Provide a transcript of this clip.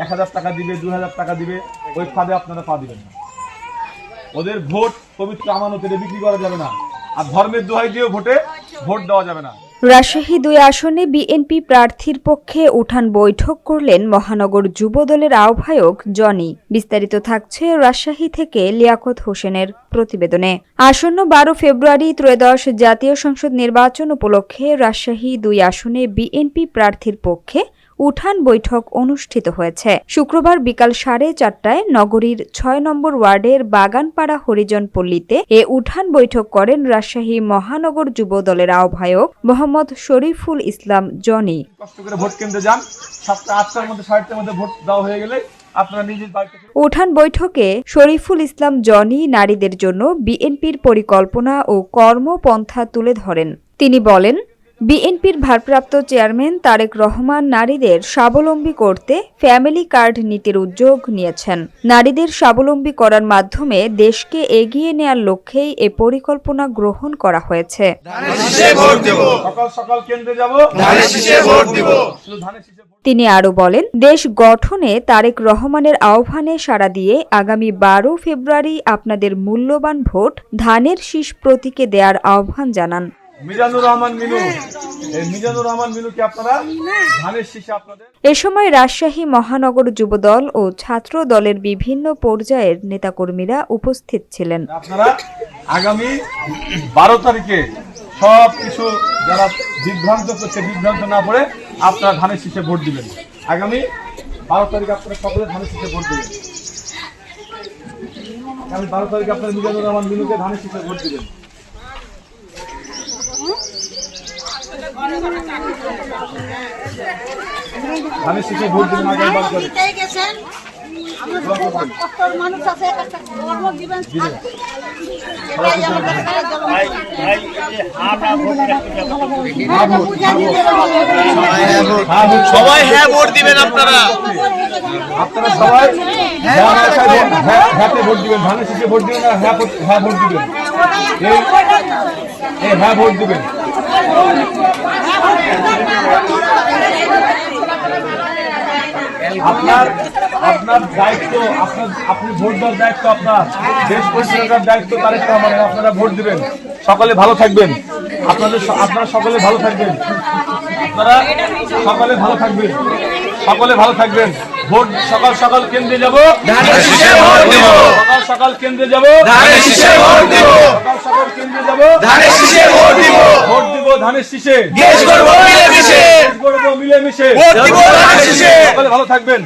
1000 টাকা দিবে, 2000 টাকা দিবে, ওই ফাঁদে আপনারা পা দিবেন না। ওদের ভোট পবিত্র আমানত, এটা বিক্রি করা যাবে না। আর ধর্মের দোহাই দিয়েও ভোট দেওয়া যাবে না। রাজশাহী 2 আসনে বিএনপি প্রার্থীর পক্ষে উঠান বৈঠক করলেন মহানগর যুবদলের আহ্বায়ক জনি। বিস্তারিত থাকছে রাজশাহী থেকে লিয়াকত হোসেনের প্রতিবেদনে। আসন্ন 12 ফেব্রুয়ারি ত্রয়োদশ জাতীয় সংসদ নির্বাচন উপলক্ষে রাজশাহী 2 আসনে বিএনপি প্রার্থীর পক্ষে উঠান বৈঠক অনুষ্ঠিত হয়েছে। শুক্রবার বিকাল 4:30টায় নগরীর 6 নম্বর ওয়ার্ডের বাগানপাড়া হরিজন পল্লীতে এ উঠান বৈঠক করেন রাজশাহী মহানগর যুব দলের আহ্বায়ক মোহাম্মদ শরীফুল ইসলাম জনি। কষ্ট করে ভোট কেন্দ্রে যান, 7টা 8টার মধ্যে 7টার মধ্যে ভোট দেওয়া হয়ে গেলে আপনারা নিজের বাড়িতে। উঠান বৈঠকে শরীফুল ইসলাম জনি নারীদের জন্য বিএনপির পরিকল্পনা ও কর্মপন্থা তুলে ধরেন। তিনি বলেন, বিএনপির ভারপ্রাপ্ত চেয়ারম্যান তারেক রহমান নারীদের স্বাবলম্বী করতে ফ্যামিলি কার্ড নীতির উদ্যোগ নিয়েছেন। নারীদের স্বাবলম্বী করার মাধ্যমে দেশকে এগিয়ে নেয়ার লক্ষ্যেই এ পরিকল্পনা গ্রহণ করা হয়েছে। তিনি আরও বলেন, দেশ গঠনে তারেক রহমানের আহ্বানে সাড়া দিয়ে আগামী 12 ফেব্রুয়ারি আপনাদের মূল্যবান ভোট ধানের শীষ প্রতীকে দেওয়ার আহ্বান জানান। এ সময় রাজশাহী মহানগর যুবদল ও ছাত্র দলের বিভিন্ন পর্যায়ের নেতাকর্মীরা উপস্থিত ছিলেন। আপনারা আগামী 12 তারিখে সবকিছু যারা বিভ্রান্ত করছে, বিভ্রান্ত না পড়ে আপনারা ধানের শীষে ভোট দিবেন। আগামী 12 তারিখে আপনারা সকলে ধানের শীষে ভোট দিবেন। আগামী 12 তারিখে আপনারা মিজানুর রহমান মিনুকে ধানের শীষে ভোট দিবেন। ধানের শীষে ভোট দিবেন আগামী 12 তারিখ। সবাই হ্যাঁ ভোট দিবেন। আপনারা সবাই হ্যাঁ ভোট দিবেন। ধানের শীষে ভোট দিবেন না হ্যাঁ ভোট দিবেন। হ্যাঁ ভোট দিবেন। আপনার দায়িত্ব, আপনি ভোট দেওয়ার দায়িত্ব আপনার, দেশ পরিচালনার দায়িত্ব তারেক রহমানের। আপনারা ভোট দিবেন। সকলে ভালো থাকবেন। আপনারা সকলে ভালো থাকবেন। আপনারা সকলে ভালো থাকবেন। সকলে ভালো থাকবেন। ভোট সকাল সকাল কেন্দ্রে যাব, সকাল কেন্দ্রে যাব, সকাল কেন্দ্রে যাব, ভোট দিব ধানের শীষে, মিলেমিশে। সকলে ভালো থাকবেন।